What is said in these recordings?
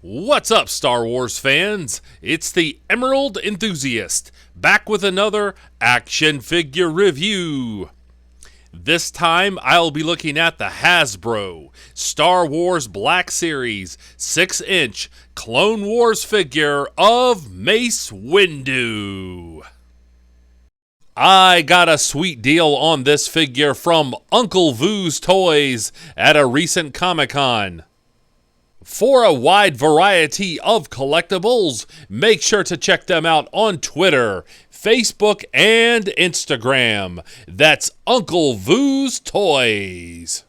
What's up, Star Wars fans? It's the Emerald Enthusiast, back with another action figure review. This time, I'll be looking at the Hasbro Star Wars Black Series 6-inch Clone Wars figure of Mace Windu. I got a sweet deal on this figure from Uncle Vu's Toys at a recent Comic-Con. For a wide variety of collectibles, make sure to check them out on Twitter, Facebook, and Instagram. That's Uncle Vu's Toys.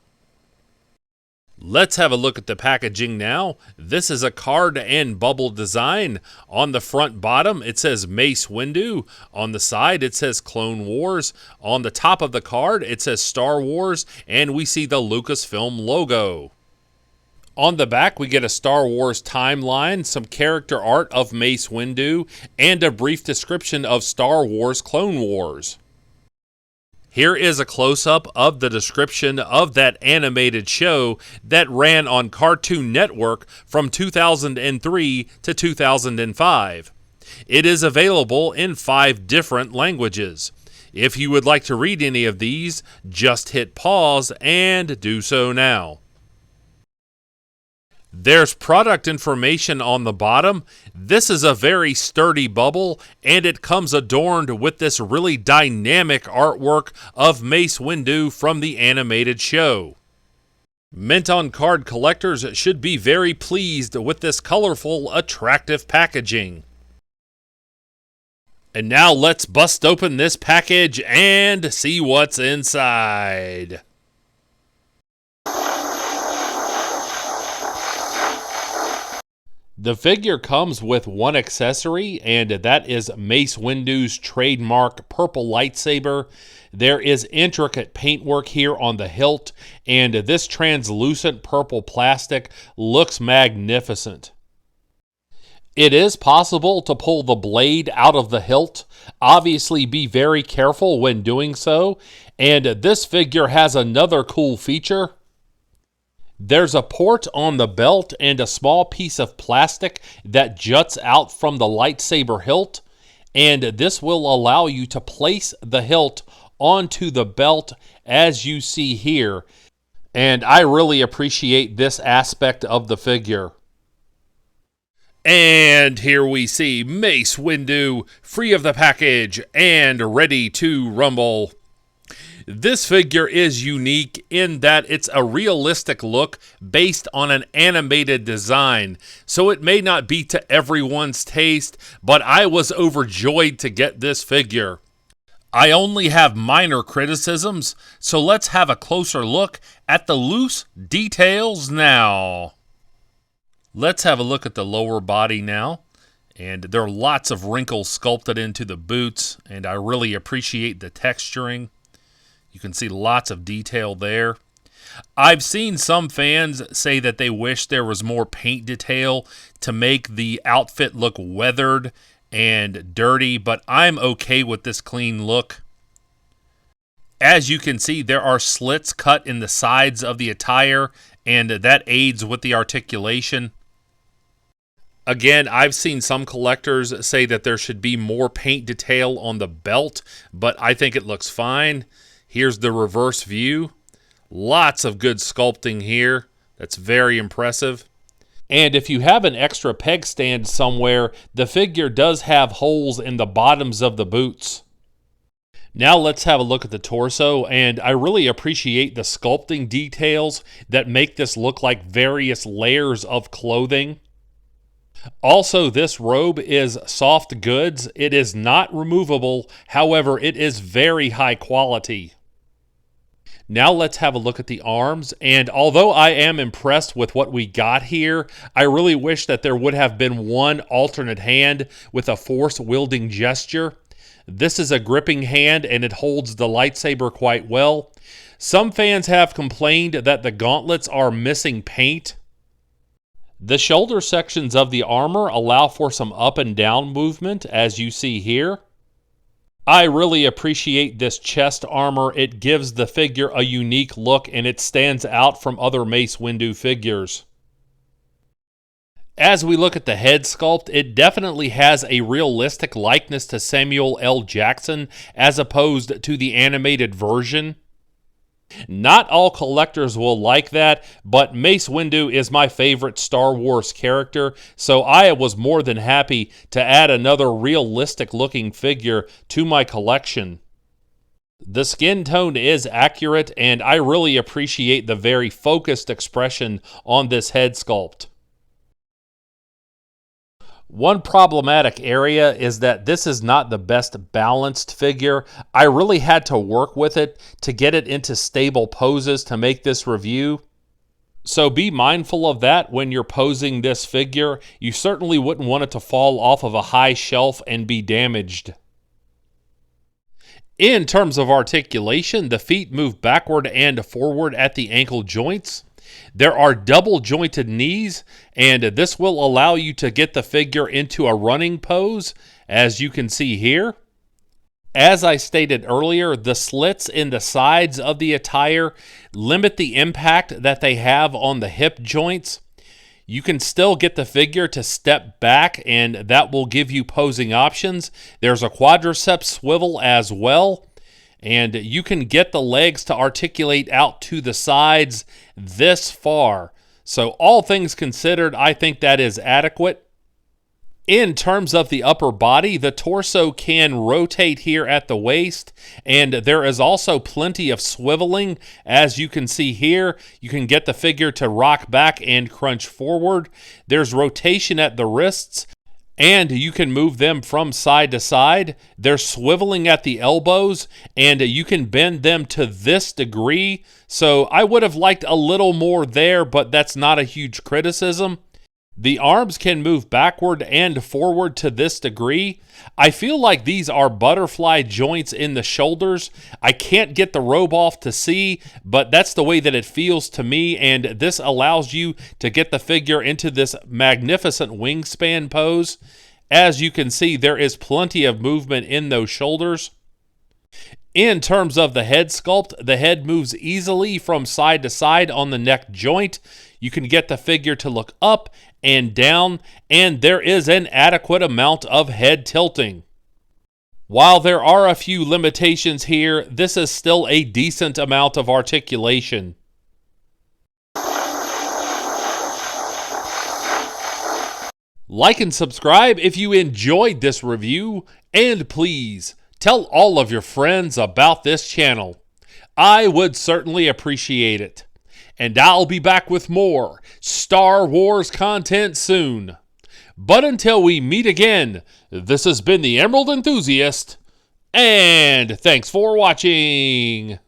Let's have a look at the packaging now. This is a card and bubble design. On the front bottom, it says Mace Windu. On the side, it says Clone Wars. On the top of the card, it says Star Wars, and we see the Lucasfilm logo. On the back, we get a Star Wars timeline, some character art of Mace Windu, and a brief description of Star Wars Clone Wars. Here is a close-up of the description of that animated show that ran on Cartoon Network from 2003 to 2005. It is available in 5 different languages. If you would like to read any of these, just hit pause and do so now. There's product information on the bottom. This is a very sturdy bubble, and it comes adorned with this really dynamic artwork of Mace Windu from the animated show. Mint on card collectors should be very pleased with this colorful, attractive packaging. And now let's bust open this package and see what's inside. The figure comes with one accessory, and that is Mace Windu's trademark purple lightsaber. There is intricate paintwork here on the hilt, and this translucent purple plastic looks magnificent. It is possible to pull the blade out of the hilt. Obviously, be very careful when doing so. And this figure has another cool feature. There's a port on the belt and a small piece of plastic that juts out from the lightsaber hilt, and this will allow you to place the hilt onto the belt as you see here, and I really appreciate this aspect of the figure. And here we see Mace Windu free of the package and ready to rumble. This figure is unique in that it's a realistic look based on an animated design, so it may not be to everyone's taste, but I was overjoyed to get this figure. I only have minor criticisms, so let's have a closer look at the loose details now. Let's have a look at the lower body now, and there are lots of wrinkles sculpted into the boots, and I really appreciate the texturing. You can see lots of detail there. I've seen some fans say that they wish there was more paint detail to make the outfit look weathered and dirty, but I'm okay with this clean look. As you can see, there are slits cut in the sides of the attire, and that aids with the articulation. Again, I've seen some collectors say that there should be more paint detail on the belt, but I think it looks fine. Here's the reverse view. Lots of good sculpting here. That's very impressive. And if you have an extra peg stand somewhere, the figure does have holes in the bottoms of the boots. Now let's have a look at the torso, and I really appreciate the sculpting details that make this look like various layers of clothing. Also, this robe is soft goods. It is not removable. However, it is very high quality. Now let's have a look at the arms, and although I am impressed with what we got here, I really wish that there would have been one alternate hand with a force-wielding gesture. This is a gripping hand, and it holds the lightsaber quite well. Some fans have complained that the gauntlets are missing paint. The shoulder sections of the armor allow for some up and down movement, as you see here. I really appreciate this chest armor. It gives the figure a unique look and it stands out from other Mace Windu figures. As we look at the head sculpt, it definitely has a realistic likeness to Samuel L. Jackson as opposed to the animated version. Not all collectors will like that, but Mace Windu is my favorite Star Wars character, so I was more than happy to add another realistic looking figure to my collection. The skin tone is accurate, and I really appreciate the very focused expression on this head sculpt. One problematic area is that this is not the best balanced figure. I really had to work with it to get it into stable poses to make this review. So be mindful of that when you're posing this figure. You certainly wouldn't want it to fall off of a high shelf and be damaged. In terms of articulation, the feet move backward and forward at the ankle joints. There are double jointed knees, and this will allow you to get the figure into a running pose, as you can see here. As I stated earlier, the slits in the sides of the attire limit the impact that they have on the hip joints. You can still get the figure to step back, and that will give you posing options. There's a quadriceps swivel as well. And you can get the legs to articulate out to the sides this far. So all things considered, I think that is adequate. In terms of the upper body, the torso can rotate here at the waist, and there is also plenty of swiveling. As you can see here, you can get the figure to rock back and crunch forward. There's rotation at the wrists, and you can move them from side to side. They're swiveling at the elbows, and you can bend them to this degree. So I would have liked a little more there, but that's not a huge criticism. The arms can move backward and forward to this degree. I feel like these are butterfly joints in the shoulders. I can't get the robe off to see, but that's the way that it feels to me, and this allows you to get the figure into this magnificent wingspan pose. As you can see, there is plenty of movement in those shoulders. In terms of the head sculpt, the head moves easily from side to side on the neck joint. You can get the figure to look up and down, and there is an adequate amount of head tilting. While there are a few limitations here, this is still a decent amount of articulation. Like and subscribe if you enjoyed this review, and please tell all of your friends about this channel. I would certainly appreciate it. And I'll be back with more Star Wars content soon. But until we meet again, this has been the Emerald Enthusiast, and thanks for watching.